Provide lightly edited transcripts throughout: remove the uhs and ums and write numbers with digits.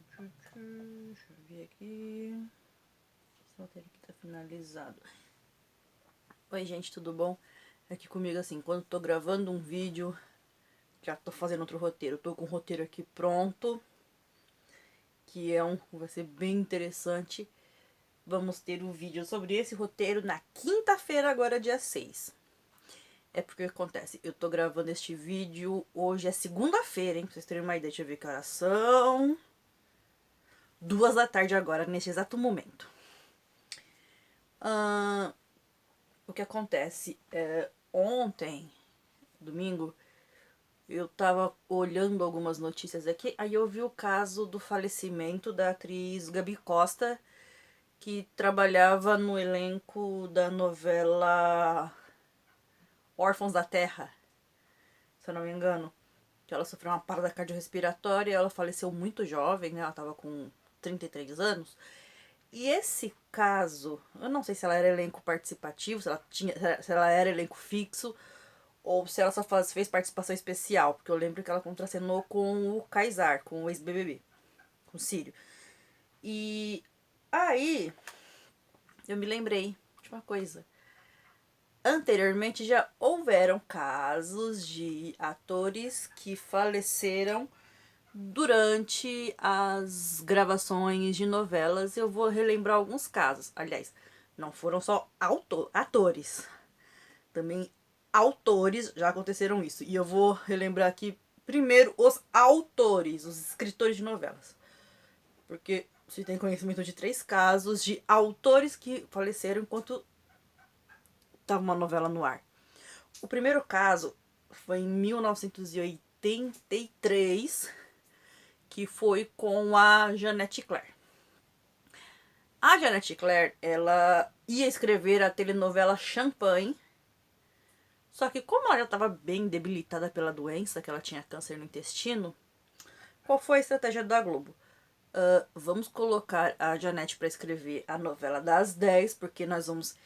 Deixa eu ver aqui. Esse roteiro aqui tá finalizado. Oi, gente, tudo bom? Aqui comigo assim, quando tô gravando um vídeo, já tô fazendo outro roteiro. Tô com o roteiro aqui pronto, que vai ser bem interessante. Vamos ter um vídeo sobre esse roteiro na quinta-feira, agora dia 6. É porque acontece, eu tô gravando este vídeo, hoje é segunda-feira, hein? Pra vocês terem uma ideia, deixa eu ver que horas são. 2 da tarde agora, nesse exato momento. O que acontece? Ontem, domingo, eu tava olhando algumas notícias aqui, aí eu vi o caso do falecimento da atriz Gabi Costa, que trabalhava no elenco da novela Órfãos da Terra, se eu não me engano. Que ela sofreu uma parada cardiorrespiratória, ela faleceu muito jovem, né? Ela tava com 33 anos. E esse caso, eu não sei se ela era elenco participativo, se ela era elenco fixo, ou se ela só fez participação especial, porque eu lembro que ela contracenou com o Kaysar, com o ex-BBB, com o Círio. E aí, eu me lembrei de uma coisa. Anteriormente já houveram casos de atores que faleceram durante as gravações de novelas. Eu vou relembrar alguns casos. Aliás, não foram só atores, também autores já aconteceram isso. E eu vou relembrar aqui primeiro os autores, os escritores de novelas. Porque se tem conhecimento de 3 casos de autores que faleceram enquanto estava uma novela no ar. O primeiro caso foi em 1983, que foi com a Jeanette Claire. A Jeanette Claire, ela ia escrever a telenovela Champagne, só que como ela já estava bem debilitada pela doença, que ela tinha câncer no intestino, qual foi a estratégia da Globo? Vamos colocar a Jeanette para escrever a novela das 10, porque nós vamos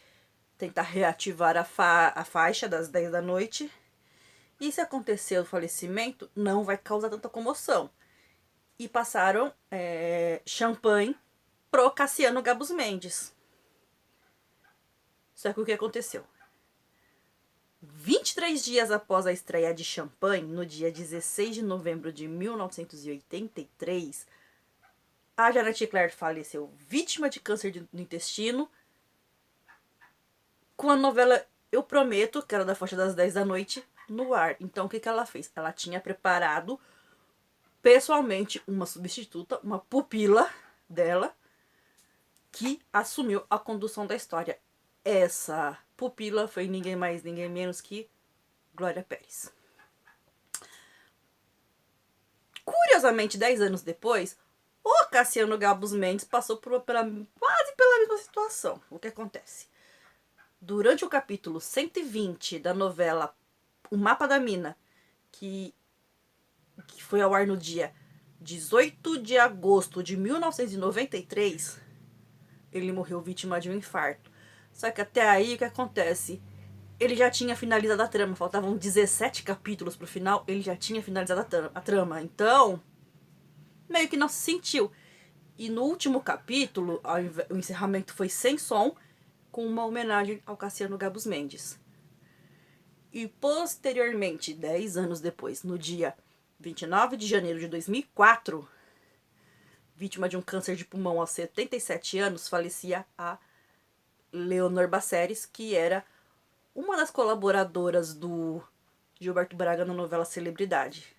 tentar reativar a faixa das 10 da noite. E se acontecer o falecimento, não vai causar tanta comoção. E passaram Champagne pro Cassiano Gabus Mendes. Só que o que aconteceu? 23 dias após a estreia de Champagne, no dia 16 de novembro de 1983, a Jeanette Claire faleceu vítima de câncer no intestino, com a novela Eu Prometo, que era da faixa das 10 da noite, no ar. Então o que ela fez? Ela tinha preparado pessoalmente uma substituta, uma pupila dela, que assumiu a condução da história. Essa pupila foi ninguém mais, ninguém menos que Glória Pérez. Curiosamente, 10 anos depois, o Cassiano Gabus Mendes passou quase pela mesma situação. O que acontece? Durante o capítulo 120 da novela O Mapa da Mina, que foi ao ar no dia 18 de agosto de 1993, ele morreu vítima de um infarto. Só que até aí o que acontece? Ele já tinha finalizado a trama, faltavam 17 capítulos pro final, ele já tinha finalizado a trama. Então, meio que não se sentiu. E no último capítulo, o encerramento foi sem som, com uma homenagem ao Cassiano Gabus Mendes. E posteriormente, 10 anos depois, no dia 29 de janeiro de 2004, vítima de um câncer de pulmão aos 77 anos, falecia a Leonor Baceres, que era uma das colaboradoras do Gilberto Braga na novela Celebridade.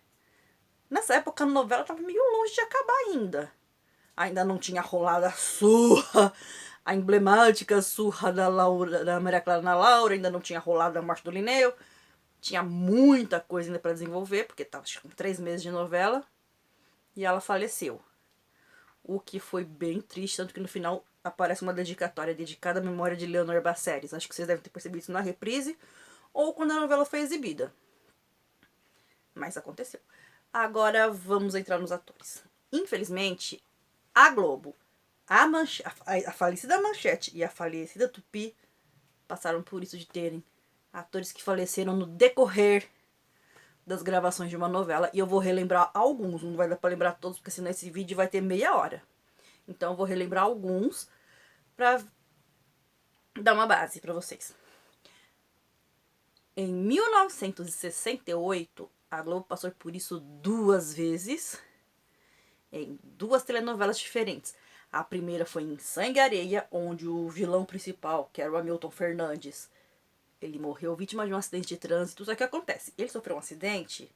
Nessa época a novela estava meio longe de acabar ainda. Ainda não tinha rolado a surra, a emblemática surra da Maria Clara na Laura, ainda não tinha rolado a morte do Linneu. Tinha muita coisa ainda para desenvolver, porque estava com 3 meses de novela. E ela faleceu. O que foi bem triste, tanto que no final aparece uma dedicatória dedicada à memória de Leonor Baceres. Acho que vocês devem ter percebido isso na reprise ou quando a novela foi exibida. Mas aconteceu. Agora vamos entrar nos atores. Infelizmente, a Globo, a falecida Manchete e a falecida Tupi passaram por isso de terem atores que faleceram no decorrer das gravações de uma novela. E eu vou relembrar alguns, não vai dar pra lembrar todos, porque senão esse vídeo vai ter meia hora. Então eu vou relembrar alguns pra dar uma base pra vocês. Em 1968, a Globo passou por isso 2 vezes, em 2 telenovelas diferentes. A primeira foi em Sangue e Areia, onde o vilão principal, que era o Hamilton Fernandes, ele morreu vítima de um acidente de trânsito. Só que acontece, ele sofreu um acidente,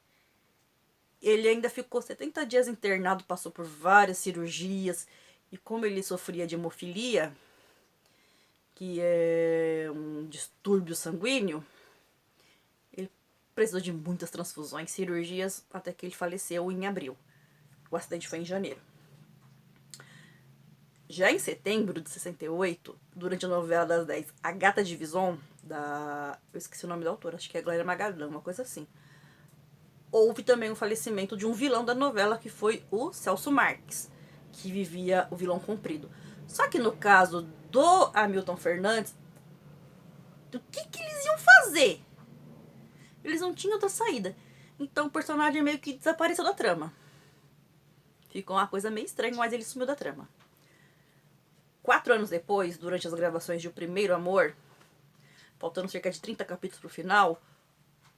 ele ainda ficou 70 dias internado, passou por várias cirurgias, e como ele sofria de hemofilia, que é um distúrbio sanguíneo, ele precisou de muitas transfusões, cirurgias, até que ele faleceu em abril. O acidente foi em janeiro. Já em setembro de 68, durante a novela das 10, A Gata de Vison, eu esqueci o nome da autora, acho que é Glória Magalhães, uma coisa assim. Houve também o falecimento de um vilão da novela, que foi o Celso Marques, que vivia o vilão comprido. Só que no caso do Hamilton Fernandes, o que eles iam fazer? Eles não tinham outra saída. Então o personagem meio que desapareceu da trama. Ficou uma coisa meio estranha, mas ele sumiu da trama. 4 anos depois, durante as gravações de O Primeiro Amor, faltando cerca de 30 capítulos pro final,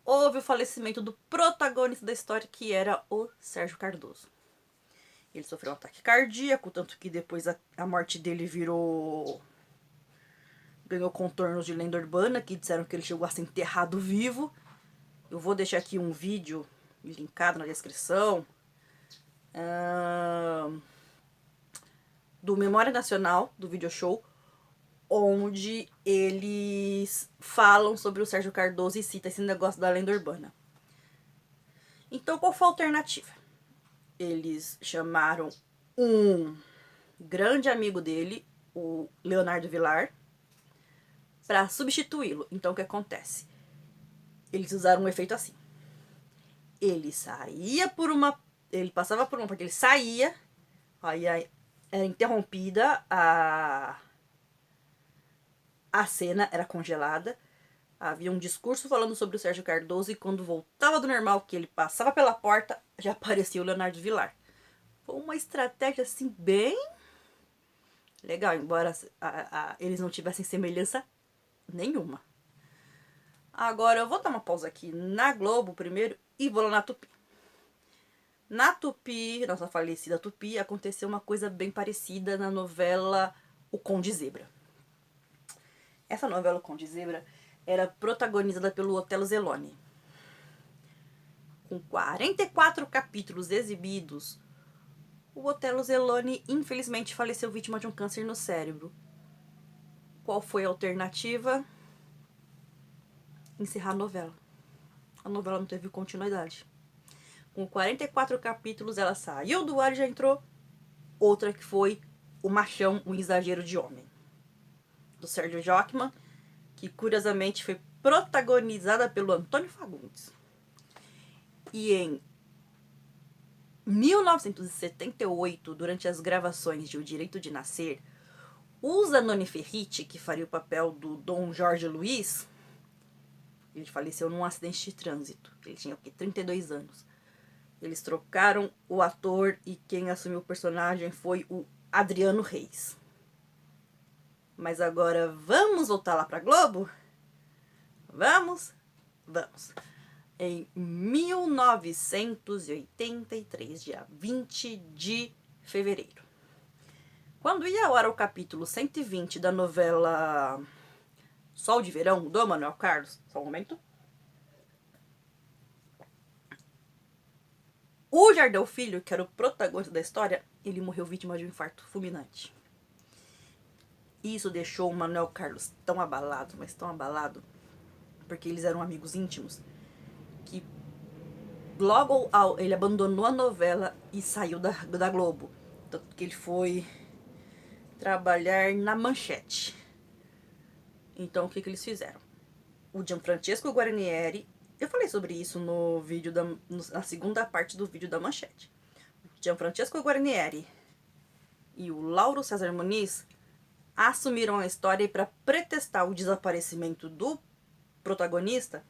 houve o falecimento do protagonista da história, que era o Sérgio Cardoso. Ele sofreu um ataque cardíaco, tanto que depois a morte dele ganhou contornos de lenda urbana, que disseram que ele chegou a ser enterrado vivo. Eu vou deixar aqui um vídeo linkado na descrição. Do Memória Nacional, do Video Show, onde eles falam sobre o Sérgio Cardoso e cita esse negócio da lenda urbana. Então, qual foi a alternativa? Eles chamaram um grande amigo dele, o Leonardo Vilar, para substituí-lo. Então, o que acontece? Eles usaram um efeito assim. Ele passava por uma parte, ele saía, aí era interrompida a cena, era congelada, havia um discurso falando sobre o Sérgio Cardoso, e quando voltava do normal, que ele passava pela porta, já aparecia o Leonardo Vilar. Foi uma estratégia assim bem legal, embora eles não tivessem semelhança nenhuma. Agora eu vou dar uma pausa aqui na Globo primeiro e vou lá na Tupi. Na Tupi, nossa falecida Tupi, aconteceu uma coisa bem parecida na novela O Conde Zebra. Essa novela O Conde Zebra era protagonizada pelo Otelo Zeloni. Com 44 capítulos exibidos, o Otelo Zeloni infelizmente faleceu vítima de um câncer no cérebro. Qual foi a alternativa? Encerrar a novela. A novela não teve continuidade. Com 44 capítulos ela saiu do ar e já entrou outra, que foi O Machão, um Exagero de Homem, do Sérgio Jockman, que curiosamente foi protagonizada pelo Antônio Fagundes. E em 1978, durante as gravações de O Direito de Nascer, o Zanoni Ferriti, que faria o papel do Dom Jorge Luiz, ele faleceu num acidente de trânsito. Ele tinha 32 anos. Eles trocaram o ator e quem assumiu o personagem foi o Adriano Reis. Mas agora vamos voltar lá pra Globo? Vamos? Vamos. Em 1983, dia 20 de fevereiro. Quando ia ao ar o capítulo 120 da novela Sol de Verão, do Manuel Carlos, só um momento. O Jardel Filho, que era o protagonista da história, ele morreu vítima de um infarto fulminante. Isso deixou o Manuel Carlos tão abalado, mas tão abalado, porque eles eram amigos íntimos, que logo ele abandonou a novela e saiu da Globo. Tanto que ele foi trabalhar na Manchete. Então, o que eles fizeram? O Gianfrancesco Guarnieri, eu falei sobre isso no vídeo na segunda parte do vídeo da Manchete. O Gianfrancesco Guarnieri e o Lauro César Muniz assumiram a história, e para pretextar o desaparecimento do protagonista,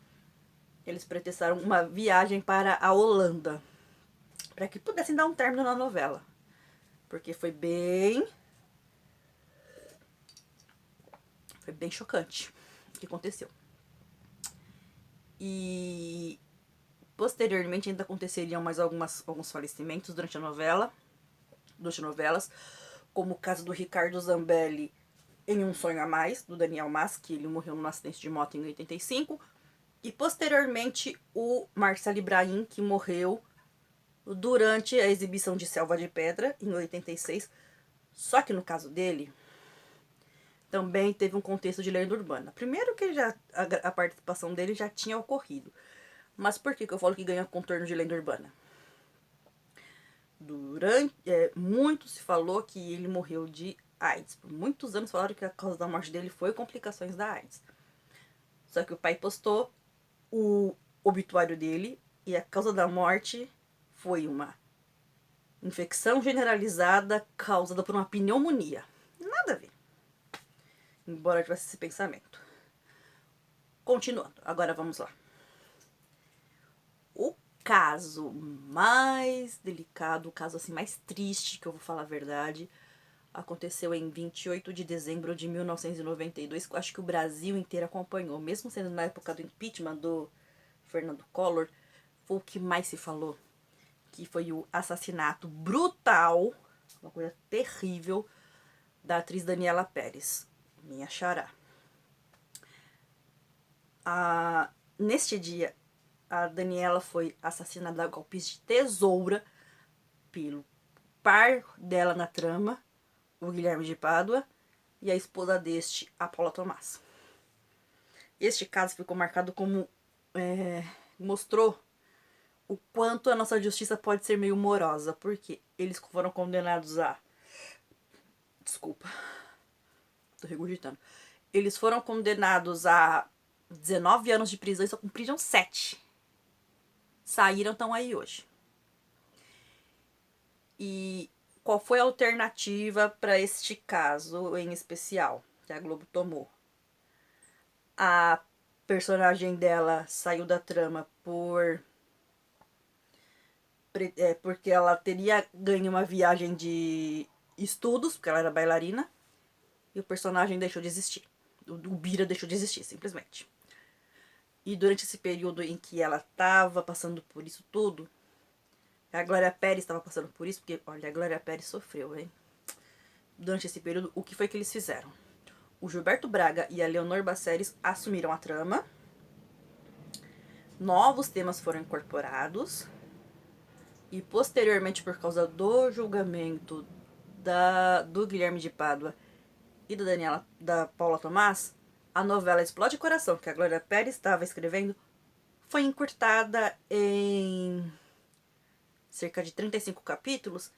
eles pretextaram uma viagem para a Holanda, para que pudessem dar um término na novela. Porque foi bem chocante o que aconteceu. E posteriormente ainda aconteceriam mais alguns falecimentos durante novelas, como o caso do Ricardo Zambelli em Um Sonho a Mais, do Daniel Mas, que ele morreu num acidente de moto em 85, e posteriormente o Marcelo Ibrahim, que morreu durante a exibição de Selva de Pedra, em 86. Só que no caso dele, também teve um contexto de lenda urbana. Primeiro que a participação dele já tinha ocorrido. Mas por que eu falo que ganha contorno de lenda urbana? Muito se falou que ele morreu de AIDS. Por muitos anos falaram que a causa da morte dele foi complicações da AIDS. Só que o pai postou o obituário dele e a causa da morte foi uma infecção generalizada causada por uma pneumonia. Nada a ver. Embora tivesse esse pensamento. Continuando, agora vamos lá. O caso mais delicado, o caso assim mais triste, que eu vou falar a verdade, aconteceu em 28 de dezembro de 1992, que eu acho que o Brasil inteiro acompanhou, mesmo sendo na época do impeachment do Fernando Collor, foi o que mais se falou, que foi o assassinato brutal, uma coisa terrível, da atriz Daniela Pérez, minha xará. Neste dia, a Daniela foi assassinada a golpes de tesoura pelo par dela na trama, o Guilherme de Pádua, e a esposa deste, a Paula Tomás. Este caso ficou marcado como mostrou o quanto a nossa justiça pode ser meio morosa, porque eles foram condenados a... Desculpa, tô regurgitando. Eles foram condenados a 19 anos de prisão e só cumpriram 7. Saíram, estão aí hoje. E qual foi a alternativa para este caso em especial que a Globo tomou? A personagem dela saiu da trama porque ela teria ganho uma viagem de estudos, porque ela era bailarina, e o personagem deixou de existir. O Bira deixou de existir, simplesmente. E durante esse período em que ela estava passando por isso tudo, a Glória Pérez estava passando por isso, porque, olha, a Glória Pérez sofreu, hein? Durante esse período, o que foi que eles fizeram? O Gilberto Braga e a Leonor Basseres assumiram a trama, novos temas foram incorporados, e posteriormente, por causa do julgamento do Guilherme de Pádua e da Paula Tomás, a novela Explode Coração, que a Glória Pérez estava escrevendo, foi encurtada em cerca de 35 capítulos,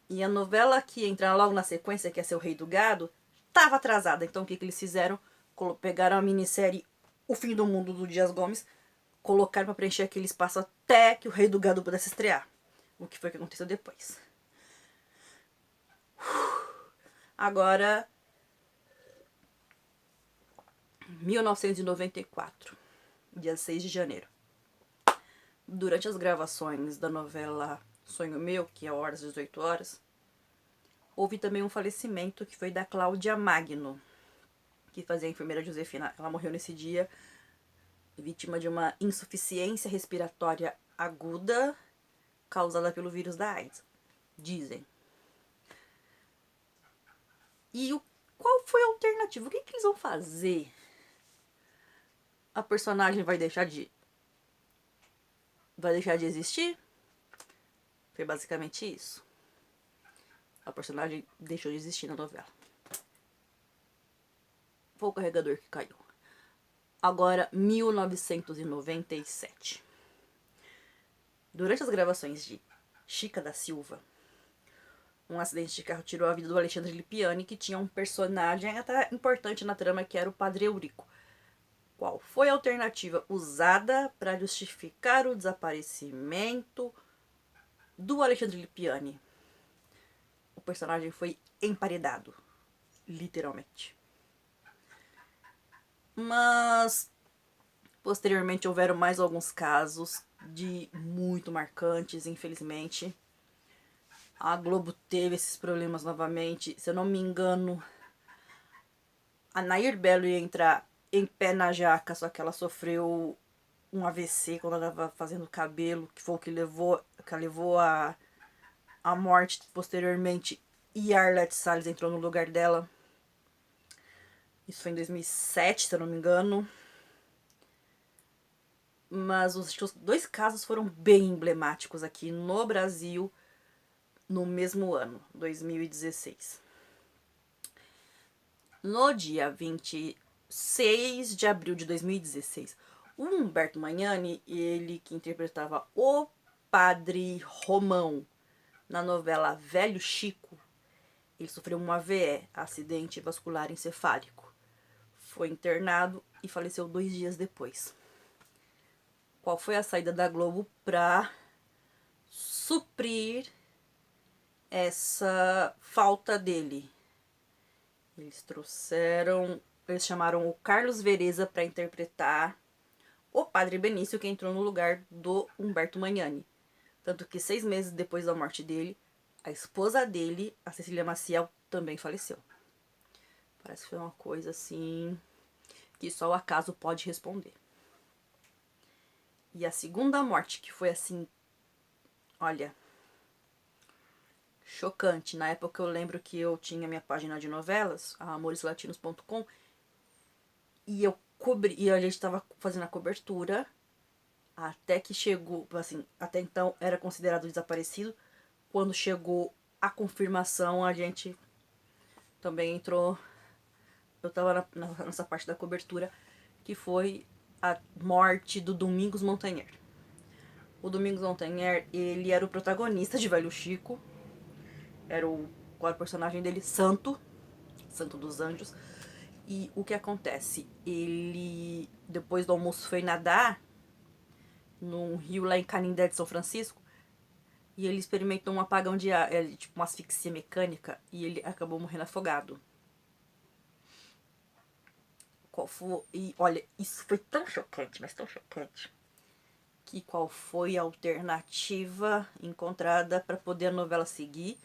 e a novela que entra logo na sequência, que é Seu Rei do Gado, estava atrasada. Então o que eles fizeram? Pegaram a minissérie O Fim do Mundo do Dias Gomes, colocaram para preencher aquele espaço até que o Rei do Gado pudesse estrear. O que foi que aconteceu depois. Agora, 1994, dia 6 de janeiro. Durante as gravações da novela Sonho Meu, que é Horas às 18 horas, houve também um falecimento que foi da Cláudia Magno, que fazia a enfermeira Josefina. Ela morreu nesse dia, vítima de uma insuficiência respiratória aguda causada pelo vírus da AIDS, dizem. E qual foi a alternativa? O que eles vão fazer? A personagem vai deixar de existir? Foi basicamente isso. A personagem deixou de existir na novela. Foi o carregador que caiu. Agora, 1997. Durante as gravações de Chica da Silva, um acidente de carro tirou a vida do Alexandre Lipiani, que tinha um personagem até importante na trama, que era o Padre Eurico. Qual foi a alternativa usada para justificar o desaparecimento do Alexandre Lipiani? O personagem foi emparedado, literalmente. Mas Posteriormente houveram mais alguns casos de muito marcantes, infelizmente. A Globo teve esses problemas novamente. Se eu não me engano, a Nair Belo ia entrar em Pé na Jaca, só que ela sofreu um AVC quando ela estava fazendo cabelo, que foi o que levou a morte posteriormente. E a Arlete Salles entrou no lugar dela. Isso foi em 2007, se eu não me engano. Mas os dois casos foram bem emblemáticos aqui no Brasil no mesmo ano, 2016. No dia 26 de abril de 2016, o Humberto Magnani, ele que interpretava o Padre Romão na novela Velho Chico, ele sofreu um AVE, acidente vascular encefálico. Foi internado e faleceu 2 dias depois. Qual foi a saída da Globo para suprir essa falta dele? Eles chamaram o Carlos Vereza para interpretar o Padre Benício, que entrou no lugar do Humberto Magnani. Tanto que 6 meses depois da morte dele, a esposa dele, a Cecília Maciel, também faleceu. Parece que foi uma coisa assim que só o acaso pode responder. E a segunda morte, que foi assim, olha, chocante. Na época eu lembro que eu tinha minha página de novelas, a amoreslatinos.com, e a gente estava fazendo a cobertura até que chegou, assim, até então era considerado desaparecido. Quando chegou a confirmação, a gente também entrou. Eu tava nessa parte da cobertura, que foi a morte do Domingos Montanher. O Domingos Montanher, ele era o protagonista de Velho Chico. Qual era o personagem dele? Santo dos Anjos. E o que acontece? Ele, depois do almoço, foi nadar num rio lá em Canindé de São Francisco. E ele experimentou um apagão de ar, tipo uma asfixia mecânica, e ele acabou morrendo afogado. E olha, isso foi tão chocante, mas tão chocante, que qual foi a alternativa encontrada para poder a novela seguir?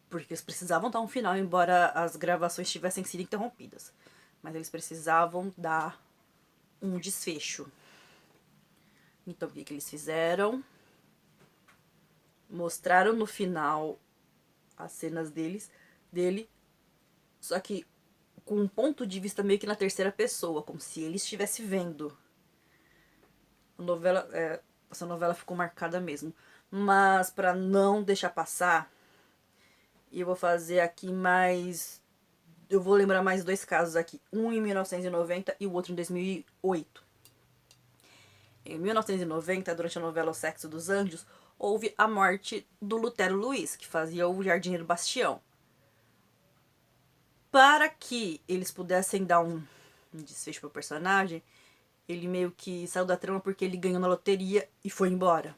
Porque eles precisavam dar um final, embora as gravações tivessem sido interrompidas. Mas eles precisavam dar um desfecho. Então o que eles fizeram? Mostraram no final as cenas dele, só que com um ponto de vista meio que na terceira pessoa, como se ele estivesse vendo. Essa novela ficou marcada mesmo. Mas para não deixar passar, eu vou fazer aqui mais. Eu vou lembrar mais 2 casos aqui. Um em 1990 e o outro em 2008. Em 1990, durante a novela O Sexo dos Anjos, houve a morte do Lutero Luiz, que fazia o Jardineiro Bastião. Para que eles pudessem dar um desfecho pro personagem, ele meio que saiu da trama porque ele ganhou na loteria e foi embora.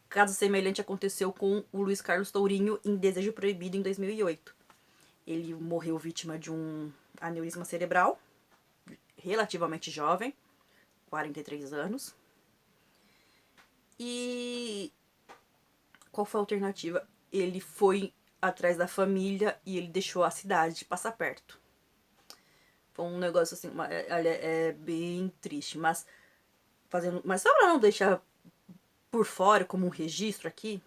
Caso semelhante aconteceu com o Luiz Carlos Tourinho em Desejo Proibido em 2008. Ele morreu vítima de um aneurisma cerebral, relativamente jovem, 43 anos. E qual foi a alternativa? Ele foi atrás da família e ele deixou a cidade passar perto. Foi um negócio assim, é bem triste, mas só pra não deixar por fora como um registro aqui,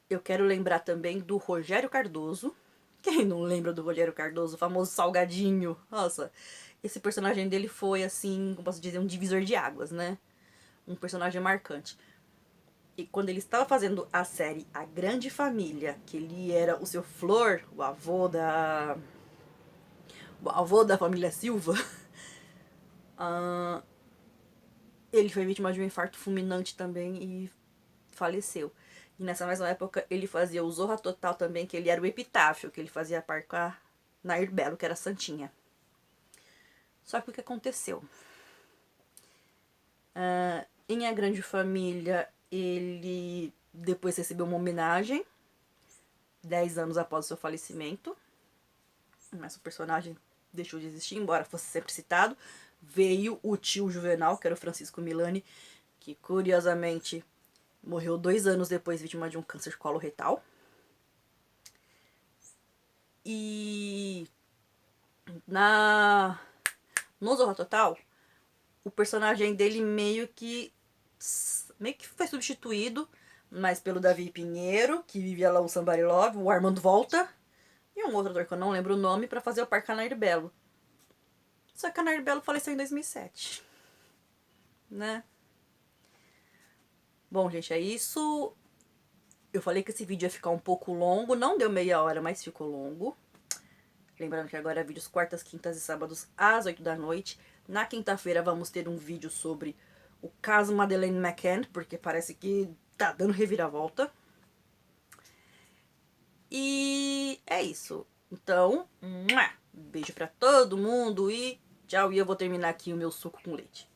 eu quero lembrar também do Rogério Cardoso. Quem não lembra do Rogério Cardoso, o famoso Salgadinho? Nossa, esse personagem dele foi assim, como posso dizer, um divisor de águas, né? Um personagem marcante. E quando ele estava fazendo a série A Grande Família, que ele era o seu Flor, o avô da família Silva, ele foi vítima de um infarto fulminante também e faleceu. E nessa mesma época ele fazia o Zorra Total também, que ele era o Epitáfio, que ele fazia par com a Nair Belo, que era a Santinha. Só que o que aconteceu? Em A Grande Família, ele depois recebeu uma homenagem 10 anos após o seu falecimento. Mas o personagem deixou de existir, embora fosse sempre citado. veio o tio Juvenal, que era o Francisco Milani, que curiosamente morreu 2 anos depois, vítima de um câncer coloretal. E no Zorra Total, o personagem dele meio que foi substituído, mas pelo Davi Pinheiro, que vivia lá o Somebody Love, o Armando Volta, e um outro ator que eu não lembro o nome, pra fazer o Par Canário Belo. Só que Canário Belo faleceu em 2007, né? Bom, gente, é isso. Eu falei que esse vídeo ia ficar um pouco longo, não deu meia hora, mas ficou longo. Lembrando que agora é vídeos quartas, quintas e sábados às 8 da noite. Na quinta-feira vamos ter um vídeo sobre o caso Madeleine McCann, porque parece que tá dando reviravolta. E é isso. Então, beijo pra todo mundo e tchau. E eu vou terminar aqui o meu suco com leite.